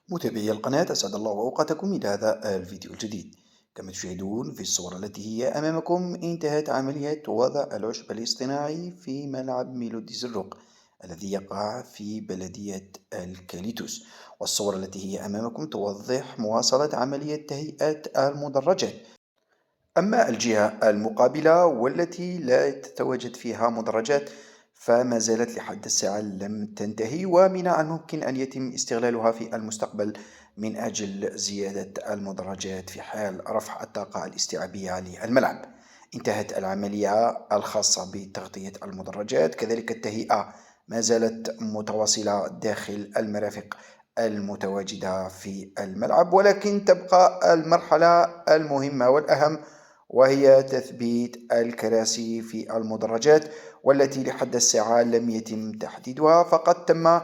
متابعي القناة، أسعد الله أوقاتكم إلى هذا الفيديو الجديد. كما تشاهدون في الصور التي هي أمامكم، انتهت عملية وضع العشب الاصطناعي في ملعب ميلودي زروق الذي يقع في بلدية الكاليتوس. والصور التي هي أمامكم توضح مواصلة عملية تهيئة المدرجات. أما الجهة المقابلة والتي لا تتواجد فيها مدرجات فما زالت لحد الساعة لم تنتهي، ومن الممكن أن يتم استغلالها في المستقبل من أجل زيادة المدرجات في حال رفع الطاقة الاستيعابية للملعب. انتهت العملية الخاصة بتغطية المدرجات، كذلك التهيئة ما زالت متواصلة داخل المرافق المتواجدة في الملعب، ولكن تبقى المرحلة المهمة والأهم، وهي تثبيت الكراسي في المدرجات، والتي لحد الساعة لم يتم تحديدها، فقد تم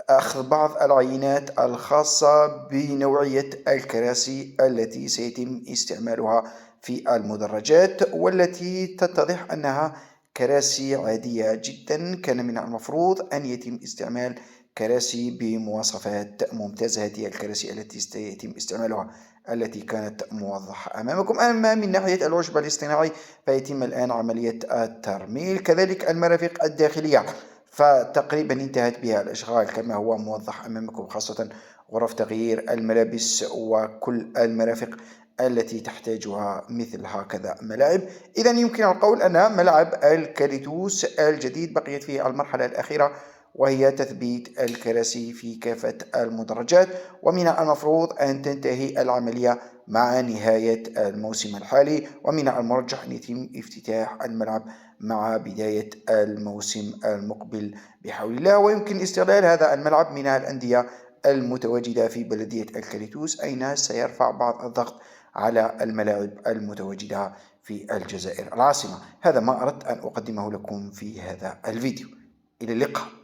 أخذ بعض العينات الخاصة بنوعية الكراسي التي سيتم استعمالها في المدرجات، والتي تتضح أنها كراسي عادية جدا. كان من المفروض أن يتم استعمال كراسي بمواصفات ممتازة، هذه الكراسي التي سيتم استعمالها التي كانت موضحة أمامكم. أما من ناحية العشب الاصطناعي فيتم الآن عملية الترميل، كذلك المرافق الداخلية فتقريبا انتهت بها الأشغال كما هو موضح أمامكم، خاصة غرف تغيير الملابس وكل المرافق التي تحتاجها مثل هكذا ملاعب. إذا يمكن القول أن ملعب الكاليتوس الجديد بقيت فيه المرحلة الأخيرة، وهي تثبيت الكراسي في كافة المدرجات، ومن المفروض أن تنتهي العملية مع نهاية الموسم الحالي، ومن المرجح أن يتم افتتاح الملعب مع بداية الموسم المقبل بحول الله. ويمكن استغلال هذا الملعب من الأندية المتواجدة في بلدية الكاليتوس، أين سيرفع بعض الضغط على الملاعب المتواجدة في الجزائر العاصمة. هذا ما أردت أن أقدمه لكم في هذا الفيديو. إلى اللقاء.